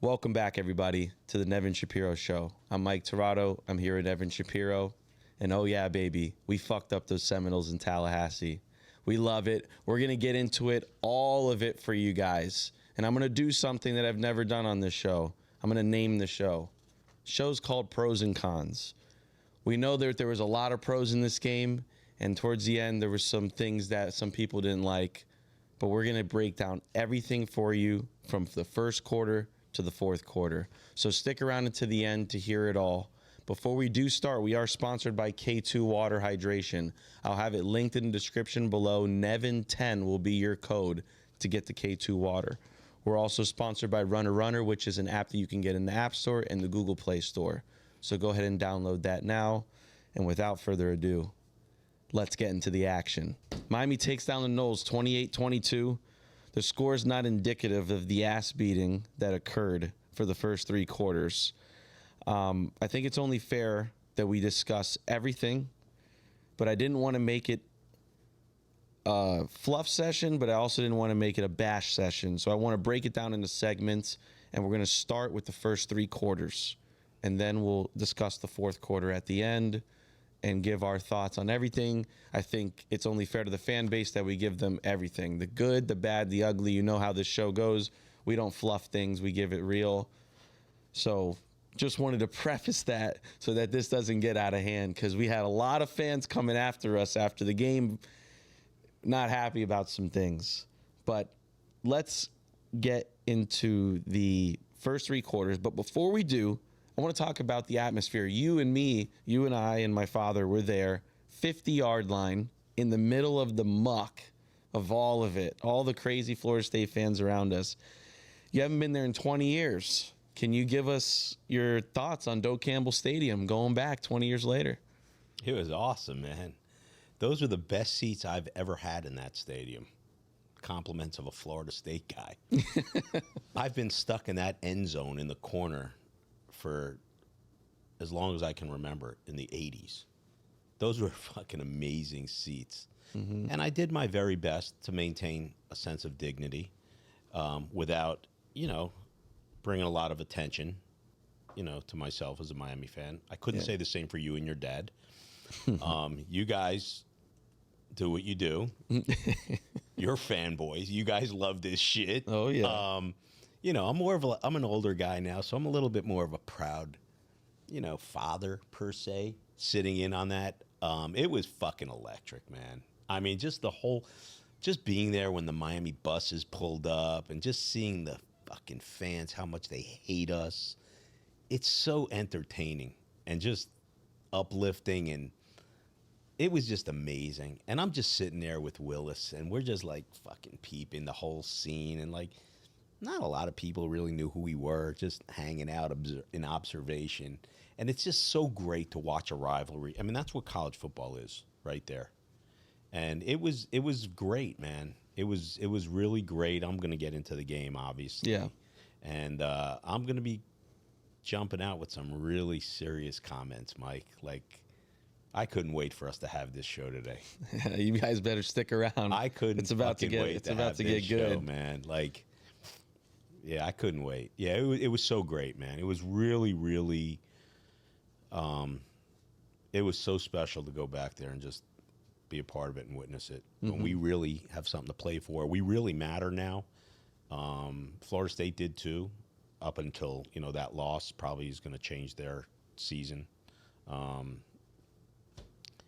Welcome back, everybody, to the Nevin Shapiro Show. I'm Mike Tirado. I'm here with Nevin Shapiro. And oh yeah, baby, we fucked up those Seminoles in Tallahassee. We love it. We're going to get into it, all of it for you guys. And I'm going to do something that I've never done on this show. I'm going to name the show. The show's called Pros and Cons. We know that there was a lot of pros in this game, and towards the end, there were some things that some people didn't like. But we're going to break down everything for you from the first quarter to the fourth quarter. So stick around until the end to hear it all. Before we do start, we are sponsored by K2 Water Hydration. I'll have it linked in the description below. Nevin10 will be your code to get the K2 Water. We're also sponsored by Runner, which is an app that you can get in the App Store and the Google Play Store. So go ahead and download that now. And without further ado, let's get into the action. Miami takes down the Noles 28-22. The score is not indicative of the ass beating that occurred for the first three quarters. I think it's only fair that we discuss everything, but I didn't want to make it a fluff session, but I also didn't want to make it a bash session. So I want to break it down into segments, and we're going to start with the first three quarters, and then we'll discuss the fourth quarter at the end and give our thoughts on everything. I think it's only fair to the fan base that we give them everything. The good, the bad, the ugly. You know how this show goes. We don't fluff things. We give it real. So just wanted to preface that so that this doesn't get out of hand, because we had a lot of fans coming after us after the game, not happy about some things. But let's get into the first three quarters. But before we do, I want to talk about the atmosphere. You and I and my father were there, 50-yard line, in the middle of the muck of all of it, all the crazy Florida State fans around us. You haven't been there in 20 years. Can you give us your thoughts on Doak Campbell Stadium going back 20 years later? It was awesome, man. Those are the best seats I've ever had in that stadium. Compliments of a Florida State guy. I've been stuck in that end zone in the corner for as long as I can remember, in the 80s. Those were fucking amazing seats. Mm-hmm. And I did my very best to maintain a sense of dignity without, bringing a lot of attention, to myself as a Miami fan. I couldn't say the same for you and your dad. You guys do what you do. You're fanboys. You guys love this shit. Oh, yeah. I'm an older guy now, so I'm a little bit more of a proud, father, per se, sitting in on that. It was fucking electric, man. I mean, just being there when the Miami buses pulled up and just seeing the fucking fans, how much they hate us. It's so entertaining and just uplifting, and it was just amazing. And I'm just sitting there with Willis, and we're just like fucking peeping the whole scene, and like not a lot of people really knew who we were, just hanging out in observation. And it's just so great to watch a rivalry. I mean, that's what college football is right there. And it was great, man. It was really great. I'm going to get into the game, obviously. Yeah. And I'm going to be jumping out with some really serious comments, Mike. Like, I couldn't wait for us to have this show today. You guys better stick around. I couldn't. It's about to get good, show, man. Like, yeah, I couldn't wait. Yeah, it was so great, man. It was really, really. It was so special to go back there and just be a part of it and witness it. Mm-hmm. When we really have something to play for. We really matter now. Florida State did too, up until that loss probably is going to change their season.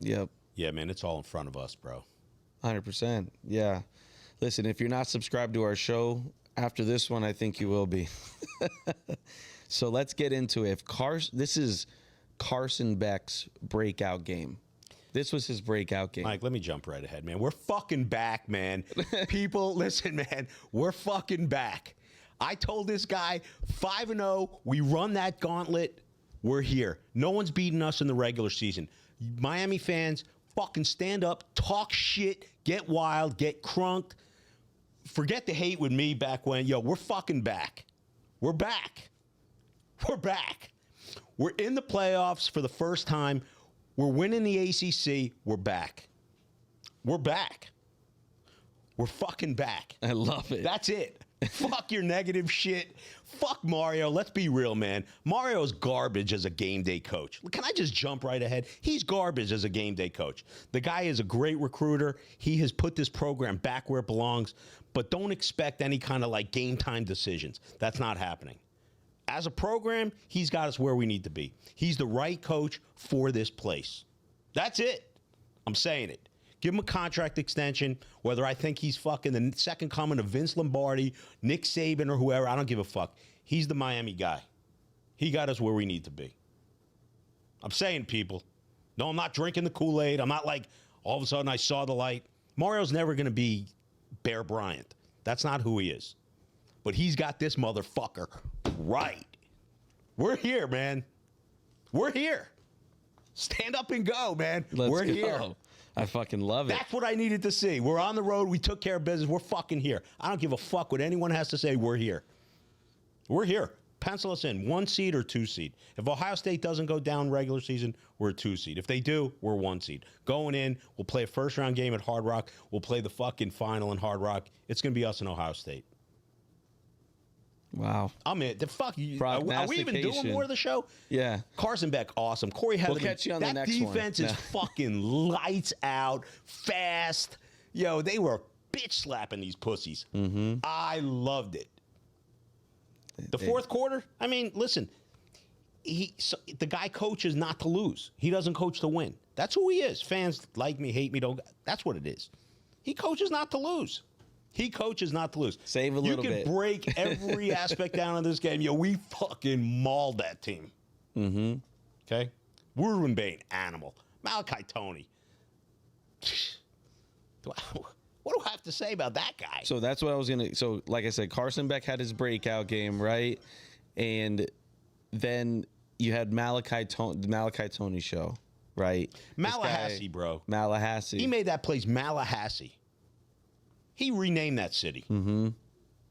Yep. Yeah, man, it's all in front of us, bro. 100%. Yeah. Listen, if you're not subscribed to our show after this one, I think you will be. So let's get into it. This is Carson Beck's breakout game. This was his breakout game. Mike, let me jump right ahead, man. We're fucking back, man. People, listen, man. We're fucking back. I told this guy 5-0. We run that gauntlet. We're here. No one's beating us in the regular season. Miami fans, fucking stand up, talk shit, get wild, get crunked. Forget the hate with me back when. We're fucking back. We're back. We're back. We're in the playoffs for the first time. We're winning the ACC. We're back. We're back. We're fucking back. I love it. That's it. Fuck your negative shit. Fuck Mario. Let's be real, man. Mario's garbage as a game day coach. Can I just jump right ahead? He's garbage as a game day coach. The guy is a great recruiter. He has put this program back where it belongs, but don't expect any kind of like game time decisions. That's not happening. As a program, he's got us where we need to be. He's the right coach for this place. That's it. I'm saying it. Give him a contract extension, whether I think he's fucking the second coming of Vince Lombardi, Nick Saban, or whoever. I don't give a fuck. He's the Miami guy. He got us where we need to be. I'm saying, people. No, I'm not drinking the Kool-Aid. I'm not like, all of a sudden I saw the light. Mario's never going to be Bear Bryant. That's not who he is. But he's got this motherfucker right. We're here, man. We're here. Stand up and go, man. We're here. I fucking love it. That's what I needed to see. We're on the road. We took care of business. We're fucking here. I don't give a fuck what anyone has to say. We're here. We're here. Pencil us in. 1 seed or 2 seed. If Ohio State doesn't go down regular season, we're a 2 seed. If they do, we're 1 seed. Going in, we'll play a first-round game at Hard Rock. We'll play the fucking final in Hard Rock. It's going to be us and Ohio State. Wow. I'm in. The fuck you. Are we even doing more of the show? Yeah. Carson Beck, awesome. Corey Heatherman. We'll catch you on the next one. That defense is fucking lights out, fast. Yo, they were bitch slapping these pussies. Mm-hmm. I loved it. The fourth quarter, I mean, listen, the guy coaches not to lose. He doesn't coach to win. That's who he is. Fans like me, hate me, don't. That's what it is. He coaches not to lose. He coaches not to lose. Save a little bit. You can break every aspect down of this game. Yo, we fucking mauled that team. Mm-hmm. Okay? Ruben Bain, animal. Malachi Tony. What do I have to say about that guy? So that's what I was going to... So, like I said, Carson Beck had his breakout game, right? And then you had the Malachi Tony show, right? Malahassee, bro. Malahassee. He made that place Malahassee. He renamed that city. Mm-hmm.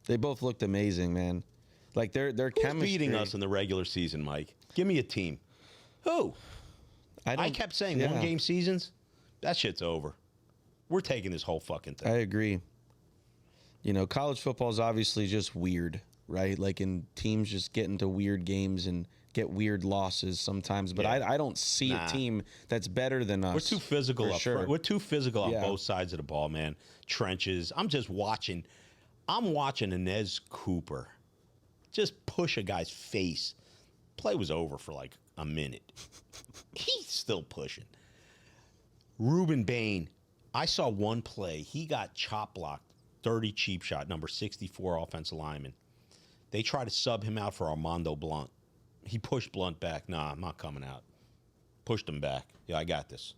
They both looked amazing, man. Like their chemistry. Who's beating us in the regular season, Mike? Give me a team. Who? I kept saying 1 game seasons. That shit's over. We're taking this whole fucking thing. I agree. You know, college football is obviously just weird, right? Like, in teams just get into weird games and get weird losses sometimes. But I don't see a team that's better than us. We're too physical up front. We're too physical on both sides of the ball, man. Trenches. I'm just watching. I'm watching Inez Cooper just push a guy's face. Play was over for like a minute. He's still pushing. Ruben Bain. I saw one play. He got chop blocked. Dirty cheap shot, number 64 offensive lineman. They tried to sub him out for Armando Blunt. He pushed Blunt back. Nah, I'm not coming out. Pushed him back. Yeah, I got this.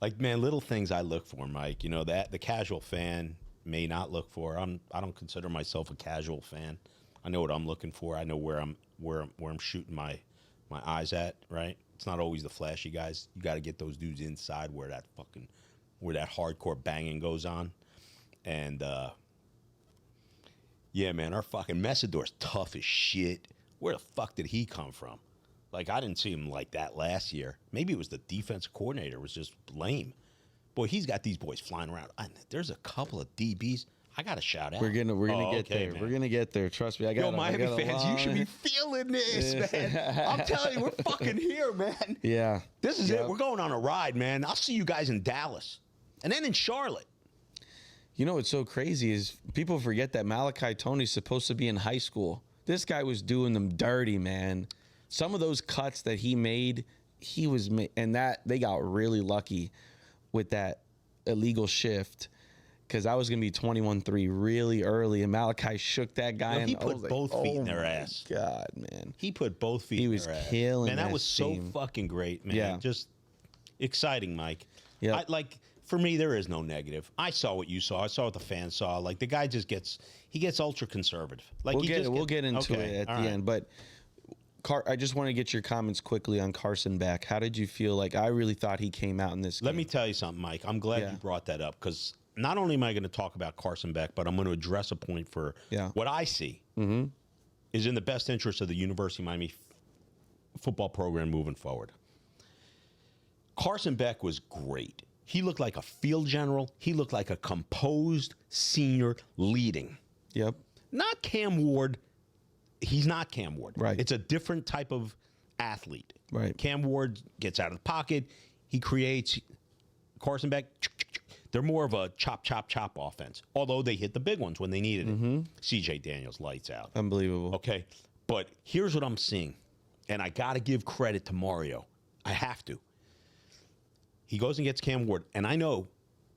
Like, man, little things I look for, Mike. You know, that the casual fan may not look for. I don't consider myself a casual fan. I know what I'm looking for. I know where I'm shooting my eyes at, right? It's not always the flashy guys. You got to get those dudes inside where that hardcore banging goes on. And yeah, man, our fucking Messidor's tough as shit. Where the fuck did he come from? Like, I didn't see him like that last year. Maybe it was the defensive coordinator was just lame. Boy, he's got these boys flying around. There's a couple of DBs I got to shout out. We're gonna get there. Man. We're gonna get there. Trust me. Miami fans, you should be feeling this, man. I'm telling you, we're fucking here, man. Yeah. This is it. We're going on a ride, man. I'll see you guys in Dallas, and then in Charlotte. You know what's so crazy is people forget that Malachi Tony's supposed to be in high school. This guy was doing them dirty, man. Some of those cuts that he made, and that they got really lucky with that illegal shift. Because I was going to be 21-3 really early, and Malachi shook that guy. He put both feet in their ass. God, man. He put both feet in their ass. He was killing that was so fucking great, man. Yeah. Just exciting, Mike. Yeah. For me, there is no negative. I saw what you saw. I saw what the fans saw. Like, the guy just gets ultra conservative. Like, we'll get into it at the end. But I just want to get your comments quickly on Carson Beck. How did you feel? Like, I really thought he came out in this game. Let me tell you something, Mike. I'm glad you brought that up, because not only am I going to talk about Carson Beck, but I'm going to address a point for what I see is in the best interest of the University of Miami football program moving forward. Carson Beck was great. He looked like a field general. He looked like a composed senior leading. Yep. Not Cam Ward. He's not Cam Ward. Right. It's a different type of athlete. Right. Cam Ward gets out of the pocket. He creates. Carson Beck, they're more of a chop, chop, chop offense. Although they hit the big ones when they needed it. C.J. Daniels, lights out. Unbelievable. Okay. But here's what I'm seeing. And I got to give credit to Mario. I have to. He goes and gets Cam Ward. And I know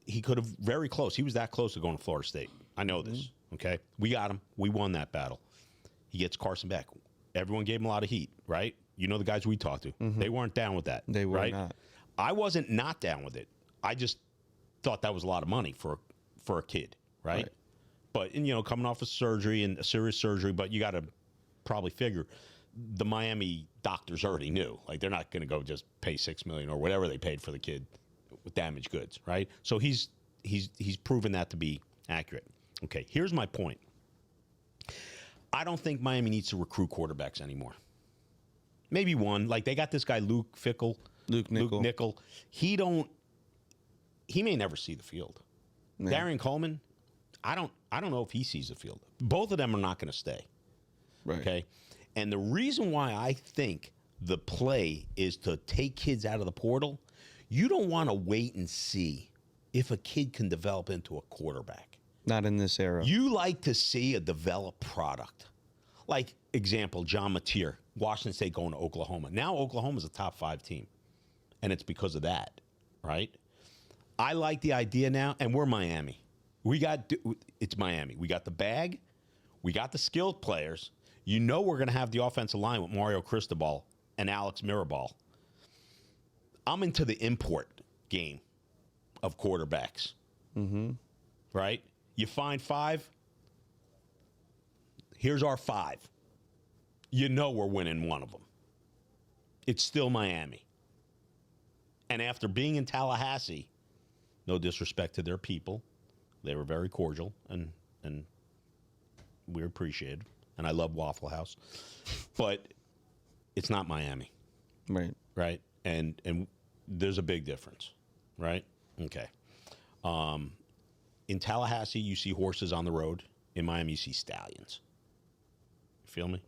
he could have very close. He was that close to going to Florida State. I know this. Okay. We got him. We won that battle. He gets Carson Beck. Everyone gave him a lot of heat, right? You know the guys we talked to. They weren't down with that. They were right? not. I wasn't not down with it. I just thought that was a lot of money for a kid, right? But, and, coming off of surgery and a serious surgery, but you got to probably figure the Miami doctors already knew. Like, they're not going to go just pay $6 million or whatever they paid for the kid with damaged goods, right? So he's proven that to be accurate. Okay, here's my point. I don't think Miami needs to recruit quarterbacks anymore. Maybe one. Like, they got this guy, Luke Nickel. He may never see the field. Yeah. Darian Coleman, I don't know if he sees the field. Both of them are not going to stay. Right. Okay. And the reason why I think the play is to take kids out of the portal, you don't want to wait and see if a kid can develop into a quarterback. Not in this era. You like to see a developed product. Like, example, John Mateer, Washington State going to Oklahoma. Now Oklahoma's a top 5 team. And it's because of that, right? I like the idea now, and we're Miami. It's Miami. We got the bag. We got the skilled players. We're going to have the offensive line with Mario Cristobal and Alex Mirabal. I'm into the import game of quarterbacks. Right? You find 5. Here's our 5. We're winning one of them. It's still Miami. And after being in Tallahassee, no disrespect to their people, they were very cordial and we appreciated. And I love Waffle House, but it's not Miami, right? And there's a big difference, right? Okay. In Tallahassee, you see horses on the road. In Miami, you see stallions. You feel me?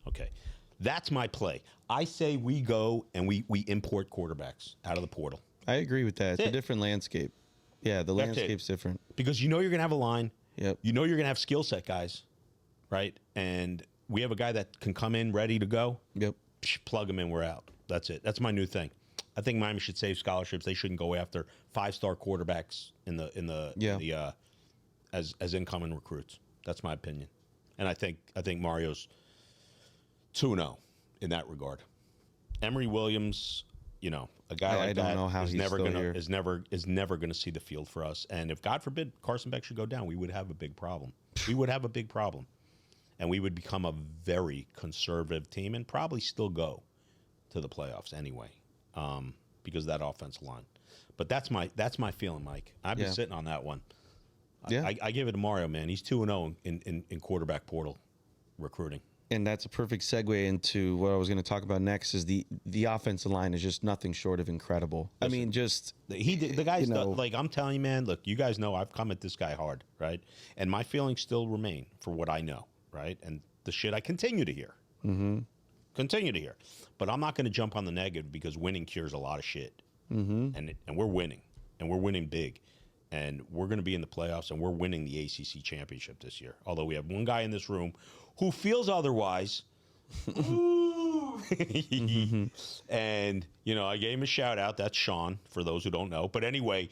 Okay. That's my play. I say we go and we import quarterbacks out of the portal. I agree with that. It's a different landscape. Yeah, the landscape's different. Because you're going to have a line. Yep. You're going to have skill set guys, right? And we have a guy that can come in ready to go. Yep. Plug him in, we're out. That's it. That's my new thing. I think Miami should save scholarships. They shouldn't go after 5-star quarterbacks as incoming recruits. That's my opinion. And I think Mario's 2-0 in that regard. Emory Williams, a guy like that is never going to see the field for us. And if, God forbid, Carson Beck should go down, we would have a big problem. And we would become a very conservative team and probably still go to the playoffs anyway, because of that offensive line. But that's my feeling, Mike. I've been sitting on that one. Yeah. I give it to Mario, man. He's 2-0 in quarterback portal recruiting. And that's a perfect segue into what I was going to talk about next. Is the offensive line is just nothing short of incredible. Listen, I mean, just the guy's like, I'm telling you, man. Look, you guys know I've come at this guy hard, right? And my feelings still remain for what I know, right? And the shit I continue to hear, but I'm not going to jump on the negative because winning cures a lot of shit. And we're winning, and we're winning big, and we're going to be in the playoffs, and we're winning the ACC championship this year. Although we have one guy in this room who feels otherwise. And, I gave him a shout out. That's Sean, for those who don't know. But anyway,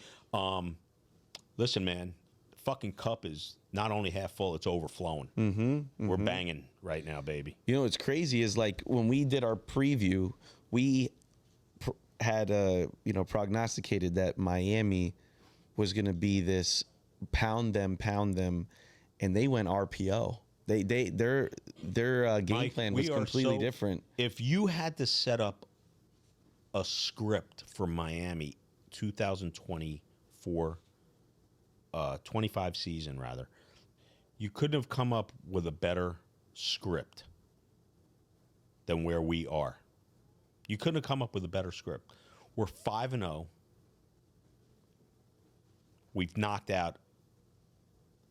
listen, man, fucking cup is not only half full, it's overflowing. We're banging right now, baby. What's crazy is, like, when we did our preview, we had prognosticated that Miami was going to be this pound them, and they went RPO. Their game plan was completely different. If you had to set up a script for Miami 2024, 25 season rather, you couldn't have come up with a better script than where we are. You couldn't have come up with a better script. We're 5-0. We've knocked out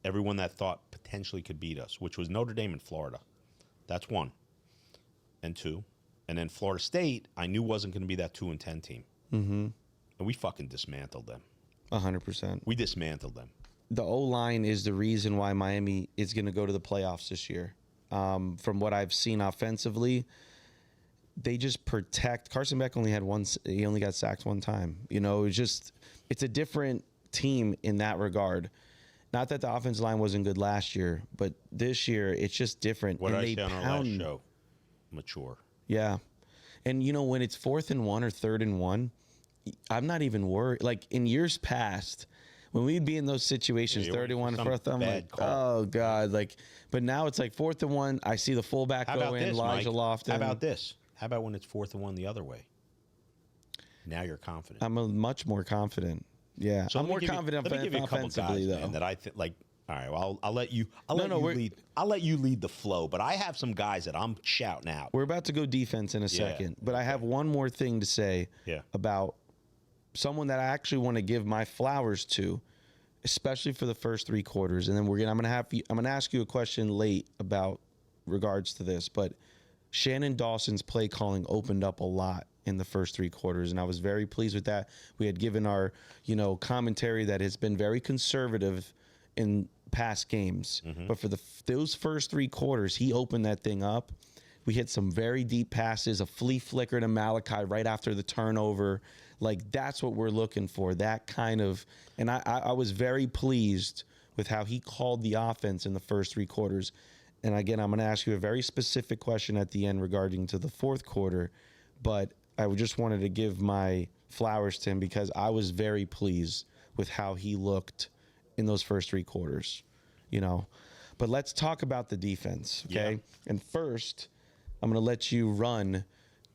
everyone that thought potentially could beat us, which was Notre Dame and Florida. That's 1 and 2. And then Florida State, I knew wasn't going to be that 2-10 team. Mm-hmm. And we fucking dismantled them. 100%. We dismantled them. The O-line is the reason why Miami is going to go to the playoffs this year. From what I've seen offensively, they just protect. Carson Beck only had he only got sacked 1 time. You know, it's a different team in that regard. Not that the offensive line wasn't good last year, but this year it's just different. What did I say on our last show? Mature. Yeah. And, you know, when it's 4th and 1 or 3rd and 1, I'm not even worried. Like, in years past, when we'd be in those situations, 31 and 4th, I'm like, oh, God. Like, but now it's like 4th and 1. I see the fullback go in, Elijah Lofton. How about this? How about when it's 4th and 1 the other way? Now you're confident. I'm much more confident. Yeah. So I'm more confident let me give you a couple offensively, guys, though. man, that I think, like, all right, well, I'll let you lead. I'll let you lead the flow, but I have some guys that I'm shouting out. We're about to go defense in a second, but I have one more thing to say about someone that I actually want to give my flowers to, especially for the first 3 quarters. And then I'm gonna ask you a question late about regards to this, but Shannon Dawson's play calling opened up a lot in the first 3 quarters, and I was very pleased with that. We had given our, commentary that has been very conservative in past games, but for those first 3 quarters, he opened that thing up. We hit some very deep passes, a flea flicker to Malachi right after the turnover. Like, that's what we're looking for, that kind of, and I was very pleased with how he called the offense in the first 3 quarters. And again, I'm going to ask you a very specific question at the end regarding to the 4th quarter, but I just wanted to give my flowers to him because I was very pleased with how he looked in those first 3 quarters, But let's talk about the defense, okay? Yeah. And first, I'm going to let you run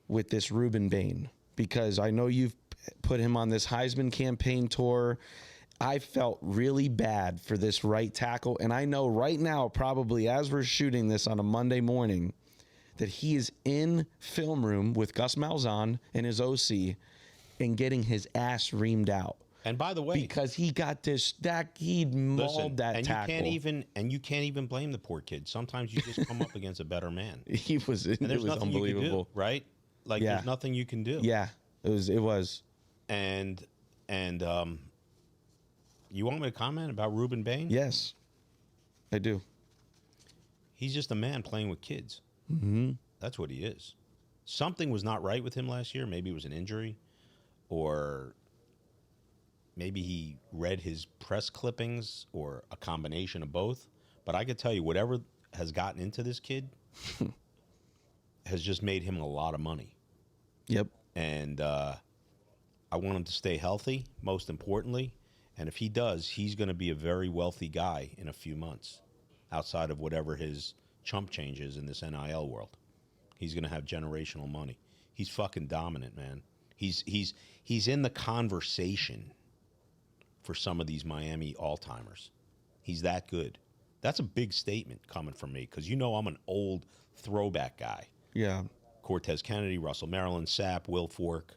with this Ruben Bain because I know you've put him on this Heisman campaign tour. I felt really bad for this right tackle, and I know right now, probably as we're shooting this on a Monday morning, that he is in film room with Gus Malzahn and his OC and getting his ass reamed out. And by the way, because he got he mauled that tackle. You can't even blame the poor kid. Sometimes you just come up against a better man. It was unbelievable, you can do, right? Like there's nothing you can do. Yeah, it was. And you want me to comment about Ruben Bain? Yes, I do. He's just a man playing with kids. Mm-hmm. That's what he is. Something was not right with him last year. Maybe it was an injury, or maybe he read his press clippings, or a combination of both. But I could tell you, whatever has gotten into this kid has just made him a lot of money. Yep. And I want him to stay healthy, most importantly. And if he does, he's going to be a very wealthy guy in a few months, outside of whatever his chump change is in this NIL world. He's going to have generational money. He's fucking dominant, man. He's in the conversation for some of these Miami all-timers. He's that good. That's a big statement coming from me because I'm an old throwback guy. Yeah. Cortez Kennedy, Russell Maryland, Sapp, Will Fork,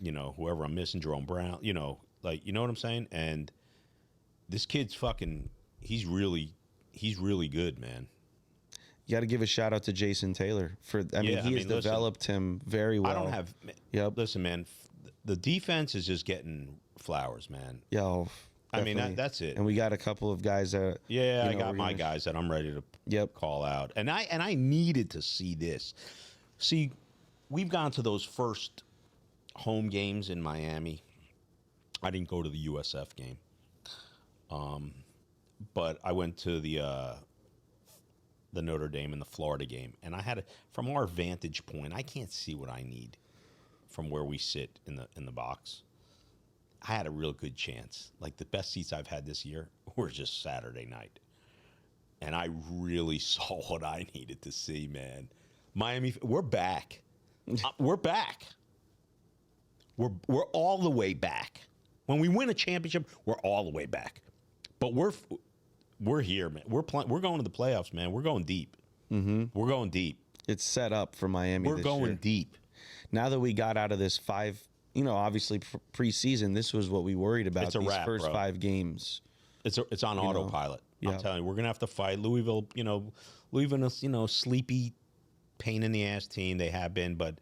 whoever I'm missing, Jerome Brown, you know what I'm saying? And this kid's fucking, he's really good, man. You got to give a shout out to Jason Taylor he has developed him very well. Listen, man, the defense is just getting flowers, man. Yo, definitely. I mean, that's it. And we got a couple of guys that, I got my guys that I'm ready to call out. And I needed to see this. See, we've gone to those first home games in Miami. I didn't go to the USF game. But I went to the Notre Dame and the Florida game. And from our vantage point, I can't see what I need from where we sit in the box. I had a real good chance. Like, the best seats I've had this year were just Saturday night. And I really saw what I needed to see, man. Miami, we're back. We're back. We're all the way back. When we win a championship, we're all the way back. But we're here, man. We're going to the playoffs, man. We're going deep. Mm-hmm. We're going deep. It's set up for Miami. We're going deep. Now that we got out of this obviously preseason, this was what we worried about. It's a these wrap, first bro. 5 games. It's on autopilot. Yeah. I'm telling you, we're gonna have to fight Louisville. Louisville, sleepy, pain in the ass team. They have been, but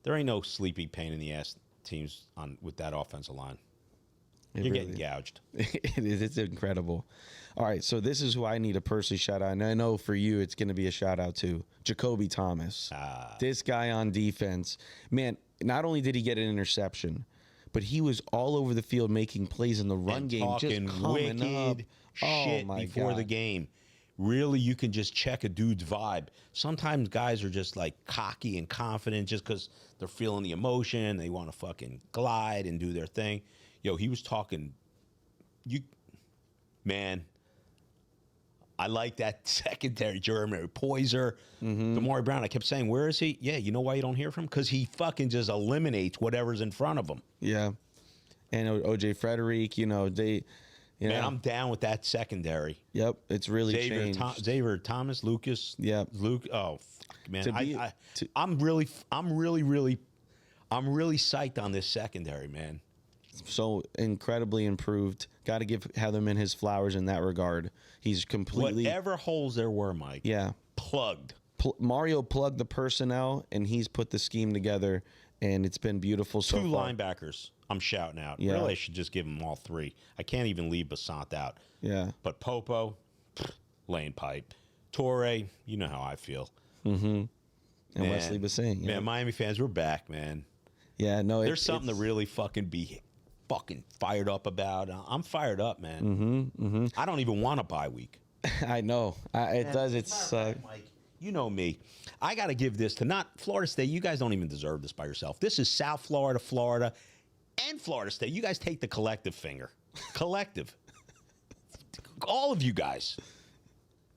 there ain't no sleepy, pain in the ass teams with that offensive line. You're really getting gouged. It is. It's incredible. All right, so this is who I need to personally shout out, and I know for you it's going to be a shout out to Jacoby Thomas. This guy on defense, man. Not only did he get an interception, but he was all over the field making plays in the run game, talking just coming up. Shit before the game. Really, you can just check a dude's vibe. Sometimes guys are just like cocky and confident just because they're feeling the emotion. They want to fucking glide and do their thing. Yo, he was talking. Man, I like that secondary. Jeremy Poyser, Damari Brown. I kept saying, where is he? Yeah, you know why you don't hear from him? Because he fucking just eliminates whatever's in front of him. Yeah, and OJ Frederick, Man, I'm down with that secondary. Yep, it's really changed. Xavier Thomas, Lucas. Yep. Luke. Oh, fuck, man. I'm really psyched on this secondary, man. So incredibly improved. Got to give Heatherman his flowers in that regard. He's completely whatever holes there were, Mike. Yeah, plugged. Mario plugged the personnel, and he's put the scheme together, and it's been beautiful so Two far. linebackers. I'm shouting out. Yeah. Really, I should just give them all three. I can't even leave Basant out. Yeah. But Popo, laying pipe. Torre, you know how I feel. And Wesley Bassing. Yeah. Man, Miami fans, we're back, man. Yeah, no, there's something to really fucking be fucking fired up about. I'm fired up, man. I don't even want a bye week. I know. It sucks. Mike, you know me. I got to give this to not Florida State. You guys don't even deserve this by yourself. This is South Florida, and Florida State. You guys take the collective finger. Collective. All of you guys.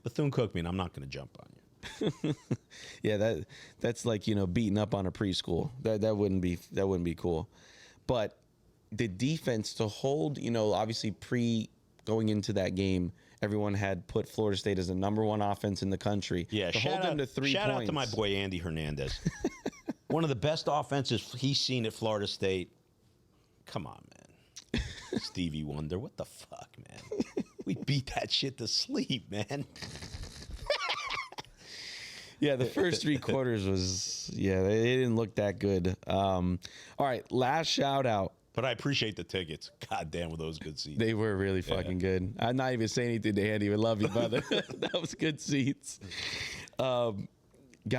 Bethune-Cookman, I'm not going to jump on you. Yeah, that's like, beating up on a preschool. That wouldn't be cool. But the defense to hold, obviously going into that game, everyone had put Florida State as the #1 offense in the country. Yeah, to hold them to 3 points. Shout out to my boy Andy Hernandez. One of the best offenses he's seen at Florida State. Come on, man. Stevie Wonder, what the fuck, man? We beat that shit to sleep, man. Yeah, the first 3 quarters they didn't look that good. All right, last shout out. But I appreciate the tickets. God damn, were those good seats. They were really fucking good. I'm not even saying anything to Andy. We love you, brother. That was good seats. Got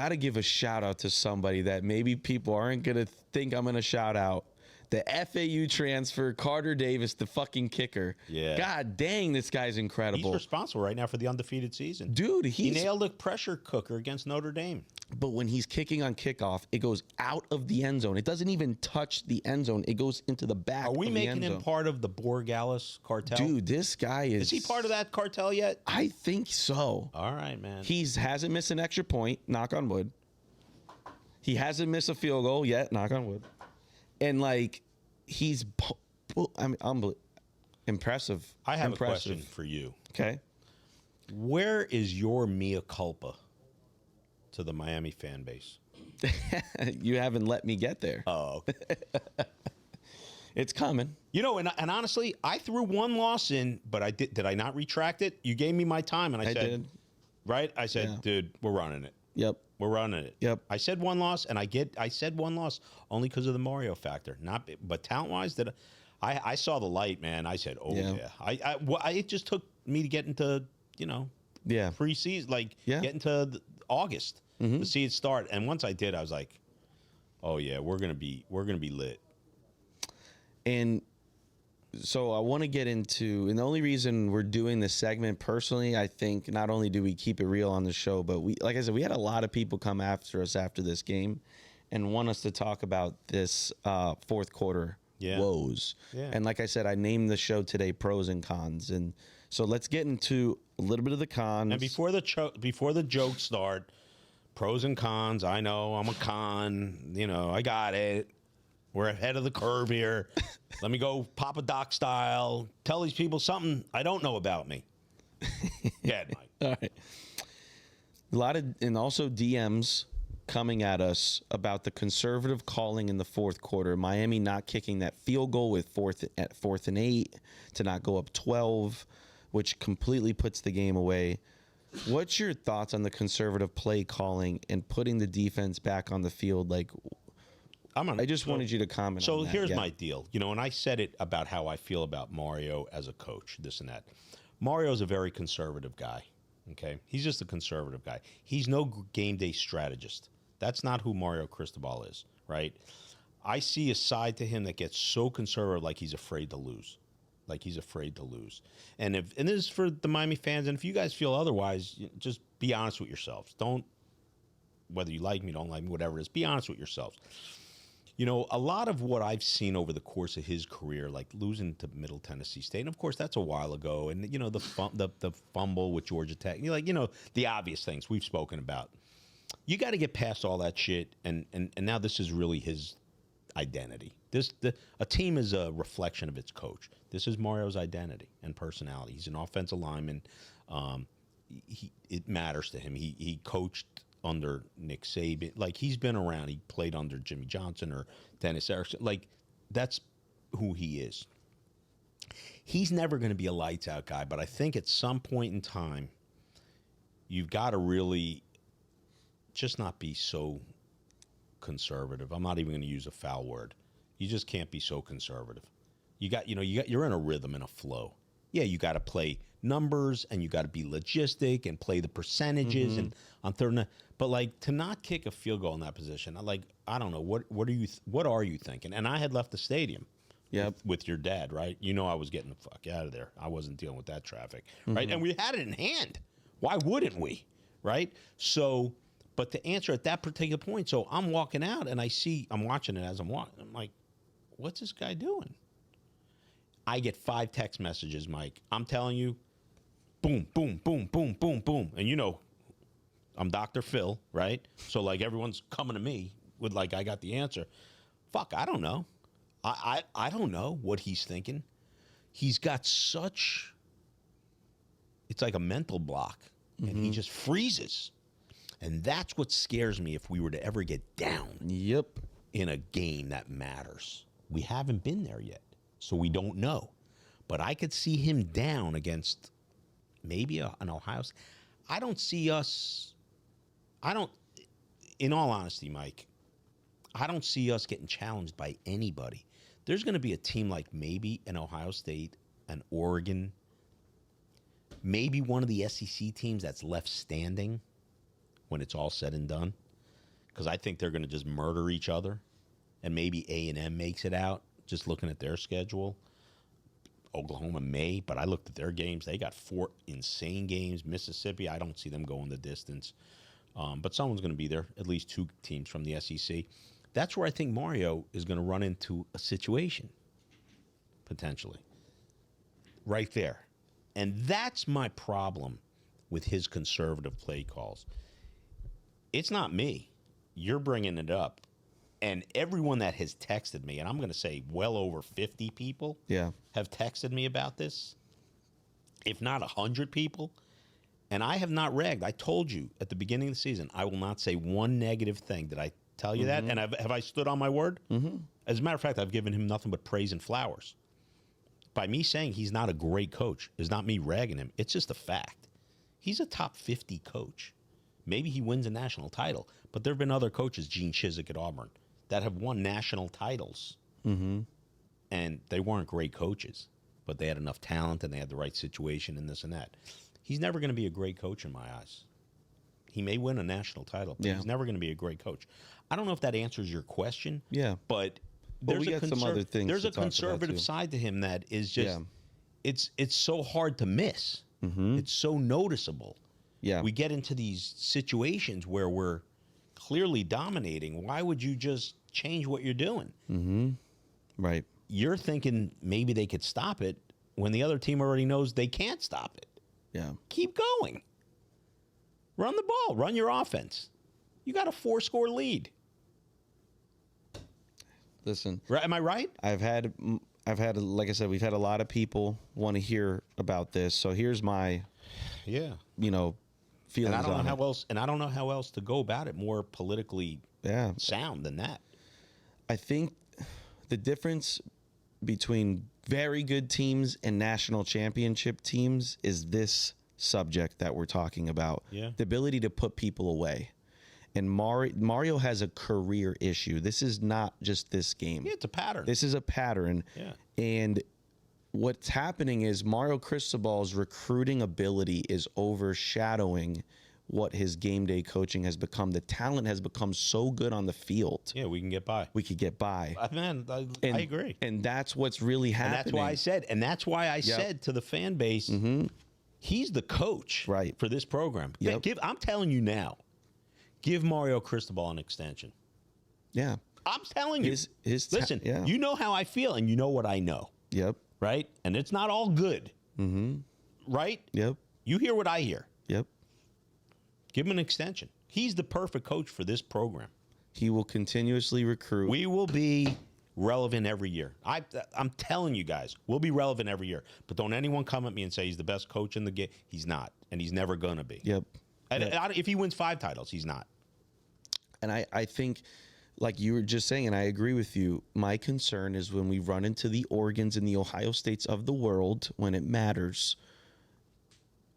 to give a shout out to somebody that maybe people aren't going to think I'm going to shout out. The FAU transfer, Carter Davis, the fucking kicker. Yeah. God dang, this guy's incredible. He's responsible right now for the undefeated season. Dude, he nailed a pressure cooker against Notre Dame. But when he's kicking on kickoff, it goes out of the end zone. It doesn't even touch the end zone. It goes into the back of the end zone. Are we making him part of the Borgalis cartel? Dude, this guy is... Is he part of that cartel yet? I think so. All right, man. He hasn't missed an extra point, knock on wood. He hasn't missed a field goal yet, knock on wood. And, he's... impressive. I have a question for you. Okay. Where is your mea culpa to the Miami fan base? You haven't let me get there. Oh, okay. It's coming. And honestly, I threw one loss in, but did I not retract it? You gave me my time, and I said, did. Right? I said, dude, we're running it. Yep. We're running it. Yep. I said one loss, and I said one loss only because of the Mario factor. But talent-wise, I saw the light, man. I said, oh, yeah. It just took me to get into, preseason, get into August to see it start. And once I did, I was like, oh, yeah, we're gonna be lit. And so I want to get into, and the only reason we're doing this segment personally, I think not only do we keep it real on the show, but like I said, we had a lot of people come after us after this game and want us to talk about this fourth quarter woes. Yeah. And like I said, I named the show today Pros and Cons. And so let's get into a little bit of the cons. And before the jokes start, pros and cons, I know I'm a con, I got it. We're ahead of the curve here. Let me go Papa Doc style. Tell these people something I don't know about me. Yeah, Mike. All right. A lot of, and also DMs coming at us about the conservative calling in the fourth quarter. Miami not kicking that field goal with fourth and 8 to not go up 12. which completely puts the game away. What's your thoughts on the conservative play calling and putting the defense back on the field? Like, I just wanted you to comment on that. So here's my deal. And I said it about how I feel about Mario as a coach, this and that. Mario's a very conservative guy, okay? He's just a conservative guy. He's no game day strategist. That's not who Mario Cristobal is, right? I see a side to him that gets so conservative, like he's afraid to lose. And this is for the Miami fans, and if you guys feel otherwise, just be honest with yourselves. Don't, whether you like me, don't like me, whatever it is, be honest with yourselves. A lot of what I've seen over the course of his career, like losing to Middle Tennessee State, and of course that's a while ago, and the fumble with Georgia Tech, the obvious things we've spoken about. You got to get past all that shit, and now this is really his identity. A team is a reflection of its coach. This is Mario's identity and personality. He's an offensive lineman. It matters to him. He coached under Nick Saban. Like, he's been around. He played under Jimmy Johnson or Dennis Erickson. Like, that's who he is. He's never going to be a lights out guy, but I think at some point in time, you've got to really just not be so conservative. I'm not even going to use a foul word. You just can't be so conservative. You're in a rhythm and a flow. Yeah, you got to play numbers and you got to be logistic and play the percentages and on third. But like, to not kick a field goal in that position, I don't know what are you thinking? And I had left the stadium. With your dad, right? I was getting the fuck out of there. I wasn't dealing with that traffic, right? And we had it in hand. Why wouldn't we, right? So, but to answer at that particular point, so I'm walking out and I'm watching it as I'm walking. I'm like, what's this guy doing? I get 5 text messages, Mike. I'm telling you, boom, boom, boom, boom, boom, boom. And I'm Dr. Phil, right? So like everyone's coming to me with like, I got the answer. Fuck, I don't know. I don't know what he's thinking. He's got such, it's like a mental block, and he just freezes. And that's what scares me if we were to ever get down in a game that matters. We haven't been there yet, so we don't know. But I could see him down against maybe an Ohio State. I don't see us, in all honesty, Mike, I don't see us getting challenged by anybody. There's going to be a team like maybe an Ohio State, an Oregon, maybe one of the SEC teams that's left standing when it's all said and done, because I think they're going to just murder each other, and maybe A&M makes it out, just looking at their schedule. Oklahoma may, but I looked at their games. They got 4 insane games. Mississippi, I don't see them going the distance. But someone's going to be there, at least 2 teams from the SEC. That's where I think Mario is going to run into a situation, potentially, right there. And that's my problem with his conservative play calls. It's not me. You're bringing it up. And everyone that has texted me, and I'm going to say well over 50 people have texted me about this, if not 100 people. And I have not ragged. I told you at the beginning of the season, I will not say one negative thing. Did I tell you that? And have I stood on my word? As a matter of fact, I've given him nothing but praise and flowers. By me saying he's not a great coach is not me ragging him. It's just a fact. He's a top 50 coach. Maybe he wins a national title. But there have been other coaches, Gene Chizik at Auburn, that have won national titles. And they weren't great coaches. But they had enough talent and they had the right situation and this and that. He's never going to be a great coach in my eyes. He may win a national title, but he's never going to be a great coach. I don't know if that answers your question. But there's some other things. There's a conservative side to him that is just it's so hard to miss. It's so noticeable. We get into these situations where we're clearly dominating. Why would you just change what you're doing? Right. You're thinking maybe they could stop it when the other team already knows they can't stop it. Keep going. Run the ball. Run your offense. You got a 4-score lead. Listen. Am I right? I've had, like I said, we've had a lot of people want to hear about this. So here's my, feelings and I don't on know it. how else. And I don't know how else to go about it more politically sound than that. I think the difference between very good teams and national championship teams is this subject that we're talking about. Yeah. The ability to put people away. And Mario has a career issue. This is not just this game. Yeah, it's a pattern. This is a pattern. Yeah. And what's happening is Mario Cristobal's recruiting ability is overshadowing what his game day coaching has become. The talent has become so good on the field. Yeah, we can get by. We could get by. Man, I agree. And that's what's really happening. And that's why I said to the fan base, he's the coach for this program. Yep. I'm telling you now, give Mario Cristobal an extension. Yeah. I'm telling you. Listen, yeah. you know how I feel, and you know what I know. Yep. Right? And it's not all good. Right? Yep. You hear what I hear. Yep. Give him an extension. He's the perfect coach for this program. He will continuously recruit. We will be relevant every year. I'm telling you guys, we'll be relevant every year. But don't anyone come at me and say he's the best coach in the game. He's not, and he's never going to be. Yep. And if he wins 5 titles, he's not. And I think, like you were just saying, and I agree with you, my concern is when we run into the Oregons and the Ohio States of the world, when it matters,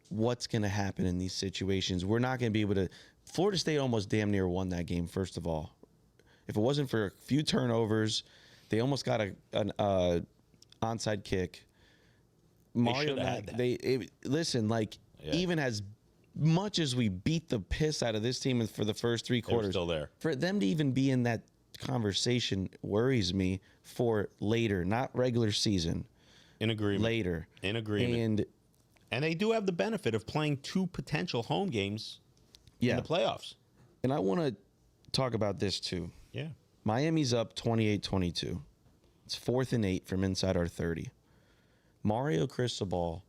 what's going to happen in these situations? We're not going to be able to. Florida State almost damn near won that game, first of all. If it wasn't for a few turnovers, they almost got an onside kick. Mario, listen, like, even as much as we beat the piss out of this team for the first 3 quarters, still there. For them to even be in that conversation worries me for later, not regular season. In agreement. Later. In agreement. And they do have the benefit of playing 2 potential home games in the playoffs. And I want to talk about this too. Yeah. Miami's up 28-22. It's 4th and 8 from inside our 30. Mario Cristobal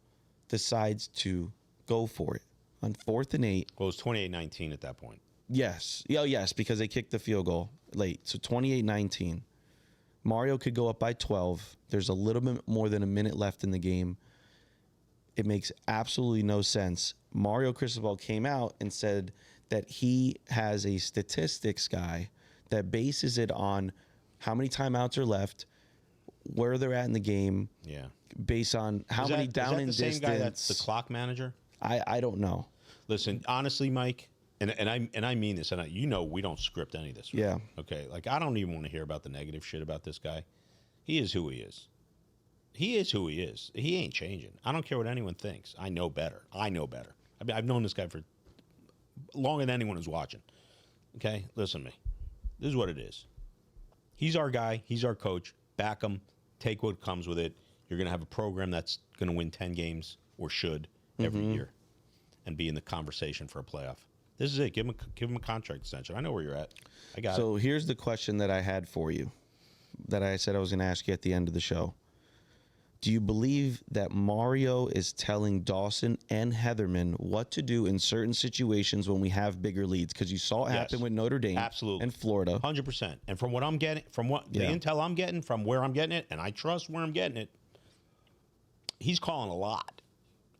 decides to go for it on 4th and 8. Well, it was 28-19 at that point. Yes. Yes, because they kicked the field goal late. So 28-19. Mario could go up by 12. There's a little bit more than a minute left in the game. It makes absolutely no sense. Mario Cristobal came out and said that he has a statistics guy that bases it on how many timeouts are left, where they're at in the game, based on how many down and distance. Is that the same guy that's the clock manager? I don't know. Listen, honestly, Mike, and I mean this, and you know we don't script any of this. Right? Yeah. Okay. Like, I don't even want to hear about the negative shit about this guy. He is who he is. He is who he is. He ain't changing. I don't care what anyone thinks. I know better. I mean, I've known this guy for longer than anyone who's watching. Okay? Listen to me. This is what it is. He's our guy. He's our coach. Back him. Take what comes with it. You're going to have a program that's going to win 10 games, or should, every year, and be in the conversation for a playoff. This is it. Give him a contract extension. I know where you're at. I got it. So here's the question that I had for you that I said I was going to ask you at the end of the show. Do you believe that Mario is telling Dawson and Heatherman what to do in certain situations when we have bigger leads? Because you saw it happen with Notre Dame and Florida. 100%. And from what I'm getting, from what the intel I'm getting, from where I'm getting it, and I trust where I'm getting it, he's calling a lot.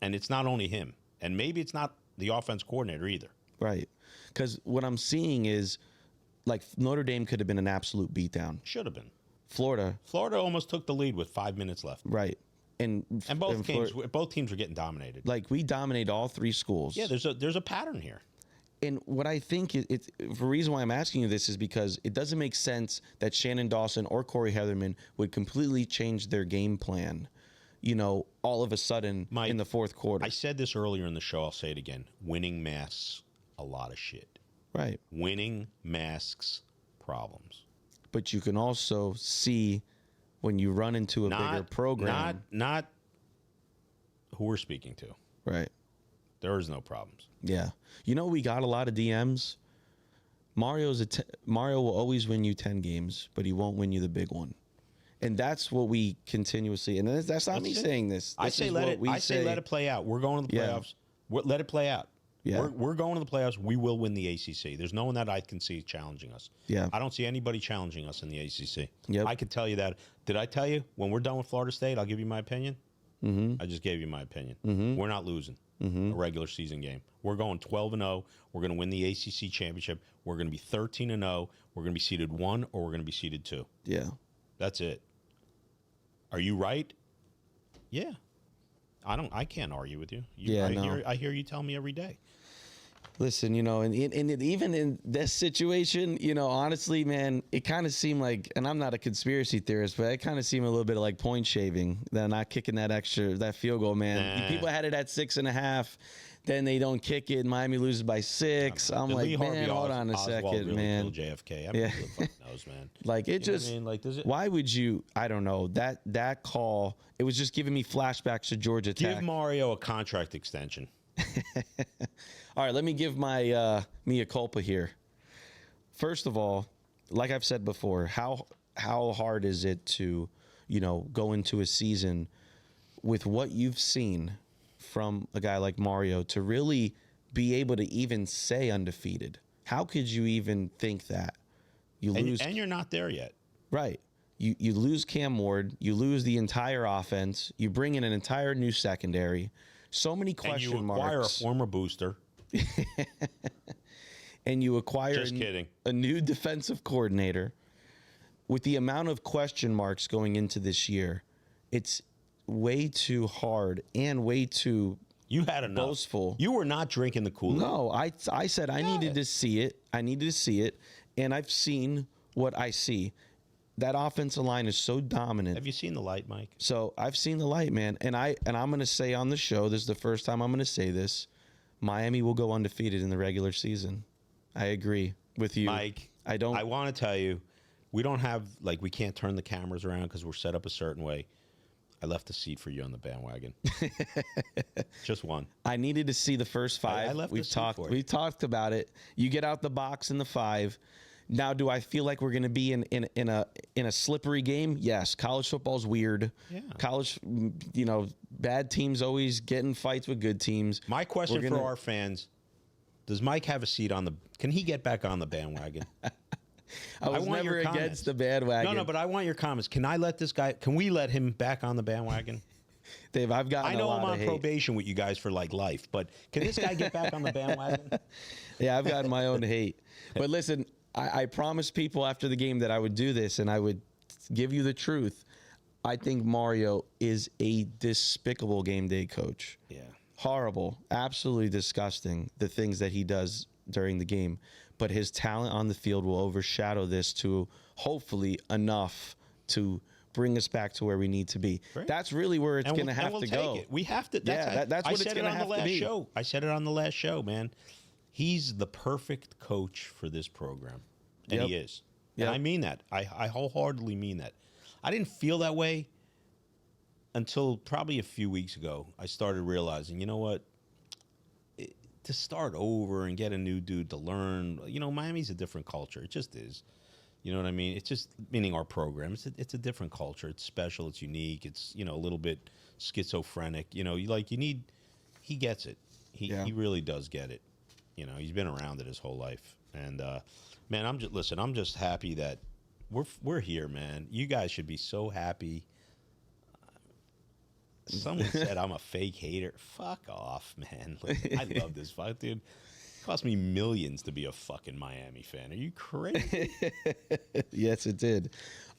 And it's not only him. And maybe it's not the offense coordinator either. Right. Because what I'm seeing is, like, Notre Dame could have been an absolute beatdown. Should have been. Florida almost took the lead with 5 minutes left. Right. And both teams were getting dominated. Like, we dominate all 3 schools. Yeah, there's a pattern here. And what I think it's the reason why I'm asking you this is because it doesn't make sense that Shannon Dawson or Corey Heatherman would completely change their game plan, all of a sudden in the 4th quarter. I said this earlier in the show. I'll say it again. Winning masks a lot of shit. Right. Winning masks problems. But you can also see when you run into a bigger program. Not who we're speaking to. Right. There is no problems. Yeah. We got a lot of DMs. Mario will always win you 10 games, but he won't win you the big one. And that's what we continuously, and that's not me saying this. I say let it play out. We're going to the playoffs. Let it play out. Yeah. We're going to the playoffs. We will win the ACC. There's no one that I can see challenging us. Yeah. I don't see anybody challenging us in the ACC. Yep. I could tell you that. Did I tell you when we're done with Florida State, I'll give you my opinion? I just gave you my opinion. We're not losing a regular season game. We're going 12-0. We're going to win the ACC championship. We're going to be 13-0. We're going to be seeded 1, or we're going to be seeded 2. Yeah. That's it. Are you right? Yeah. I can't argue with you. I hear you tell me every day. Listen, and even in this situation, honestly, man, it kind of seemed like, and I'm not a conspiracy theorist, but it kind of seemed a little bit like point shaving. They're not kicking that field goal, man. Nah. People had it at 6.5. Then they don't kick it. Miami loses by 6. I'm like, man, hold on a second, really man. JFK. I mean, who the fuck knows, man. Like, it You know just, what I mean? Like, does it, why would you, I don't know, that call, it was just giving me flashbacks to Georgia Tech. give Mario a contract extension. All right, let me give my mea culpa here. First of all, like I've said before, how hard is it to, go into a season with what you've seen from a guy like Mario to really be able to even say undefeated? How could you even think that? You lose, and you're not there yet. right? You lose Cam Ward, you lose the entire offense, you bring in an entire new secondary. So many question marks. And you acquire a former booster. And you acquire Just kidding. a new defensive coordinator. With the amount of question marks going into this year, it's way too hard and way too You had enough. boastful. You were not drinking the Kool-Aid. No, I said I needed to see it. I needed to see it, and I've seen what I see. That offensive line is so dominant. Have you seen the light, Mike? So I've seen the light, man, and I'm going to say on the show, this is the first time I'm going to say this, Miami will go undefeated in the regular season. I agree with you, Mike. I want to tell you, we don't have, we can't turn the cameras around because we're set up a certain way. I left a seat for you on the bandwagon. Just one. I needed to see the first 5. I left a seat for you. We've talked about it. You get out the box in the 5. Now, do I feel like we're going to be in a slippery game? Yes. College football's weird. Yeah. College, bad teams always get in fights with good teams. My question for our fans, does Mike have a seat can he get back on the bandwagon? I was want never your comments. against the bandwagon. No, but I want your comments. Can we let him back on the bandwagon? Dave, I've gotten I know a lot I'm of on hate. probation with you guys for life, but can this guy get back on the bandwagon? Yeah, I've gotten my own hate. But listen, I promised people after the game that I would do this and I would give you the truth. I think Mario is a despicable game day coach. Yeah. Horrible. Absolutely disgusting, the things that he does during the game. But his talent on the field will overshadow this to hopefully enough to bring us back to where we need to be. Right. That's really where it's going to have to go. It. We have to. That's what it's going to have to be. I said it on the last show, man. He's the perfect coach for this program, and he is. Yep. And I mean that. I wholeheartedly mean that. I didn't feel that way until probably a few weeks ago. I started realizing, you know what? To start over and get a new dude to learn, Miami's a different culture. It just is. You know what I mean? It's just, meaning our program. It's a different culture. It's special. It's unique. It's, a little bit schizophrenic. He gets it. He really does get it. He's been around it his whole life. And, man, I'm just happy that we're here, man. You guys should be so happy. Someone said I'm a fake hater. Fuck off, man. I love this fuck, dude. It cost me millions to be a fucking Miami fan. Are you crazy? Yes, it did.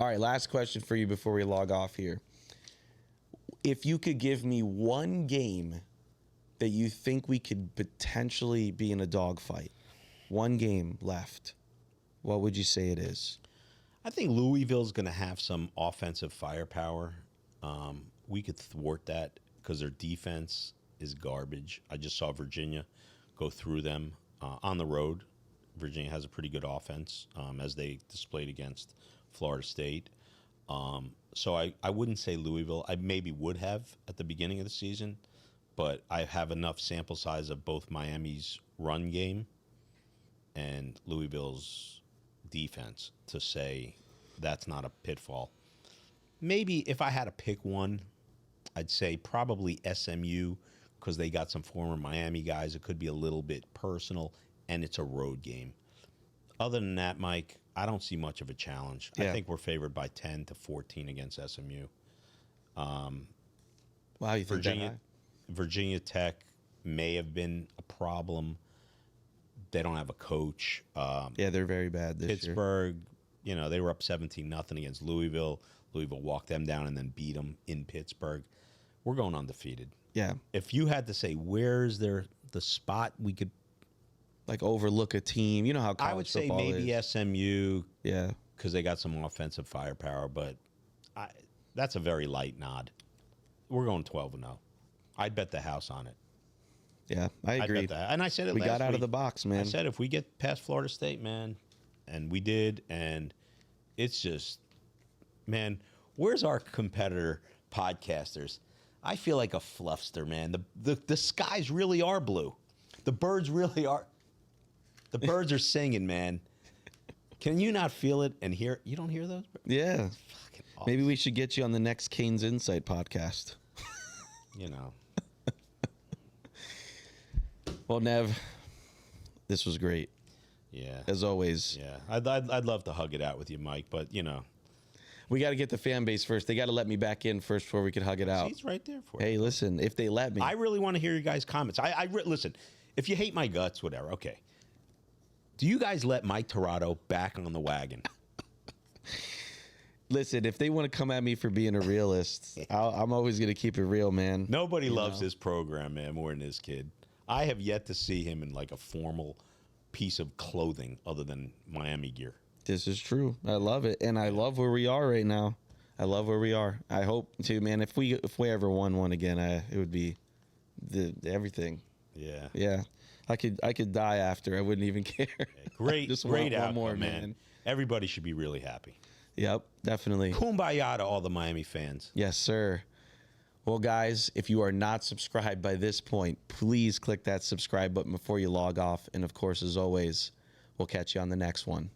All right, last question for you before we log off here. If you could give me one game that you think we could potentially be in a dogfight, one game left, what would you say it is? I think Louisville's going to have some offensive firepower. We could thwart that because their defense is garbage. I just saw Virginia go through them on the road. Virginia has a pretty good offense, as they displayed against Florida State. So I wouldn't say Louisville. I maybe would have at the beginning of the season, but I have enough sample size of both Miami's run game and Louisville's defense to say that's not a pitfall. Maybe if I had to pick one, I'd say probably SMU because they got some former Miami guys. It could be a little bit personal, and it's a road game. Other than that, Mike, I don't see much of a challenge. Yeah. I think we're favored by 10-14 against SMU. Wow, you think Virginia Tech may have been a problem. They don't have a coach. Yeah, they're very bad this Pittsburgh, they were up 17-0 against Louisville. Louisville walked them down and then beat them in Pittsburgh. We're going undefeated. Yeah. If you had to say where's the spot we could, Like overlook a team. You know how college I would say football maybe is. SMU. Yeah. Because they got some offensive firepower, but that's a very light nod. We're going 12-0. I'd bet the house on it. Yeah, I agree. Bet and I said it We last got out week. of the box, man. I said if we get past Florida State, man, and we did, and it's just, man, where's our competitor podcasters? I feel like a fluffster, man. The skies really are blue. The birds really are. The birds are singing, man. Can you not feel it and hear? You don't hear those? Yeah. Fucking awesome. Maybe we should get you on the next Kane's Insight podcast. You know. Well, Nev, this was great. Yeah. As always. Yeah. I'd love to hug it out with you, Mike, but, you know. We got to get the fan base first. They got to let me back in first before we could hug it out. He's right there for you. Hey, listen, if they let me. I really want to hear your guys' comments. Listen, if you hate my guts, whatever, okay. Do you guys let Mike Tirado back on the wagon? Listen, if they want to come at me for being a realist, I'm always going to keep it real, man. Nobody loves this program, man, more than this kid. I have yet to see him in like a formal piece of clothing other than Miami gear. This is true. I love it, and I love where we are right now. I love where we are. I hope too, man. If we ever won one again, it would be everything. Yeah. Yeah. I could die after. I wouldn't even care. Great, Just great want one outcome, more, man. Everybody should be really happy. Yep, definitely. Kumbaya to all the Miami fans. Yes, sir. Well, guys, if you are not subscribed by this point, please click that subscribe button before you log off. And of course, as always, we'll catch you on the next one.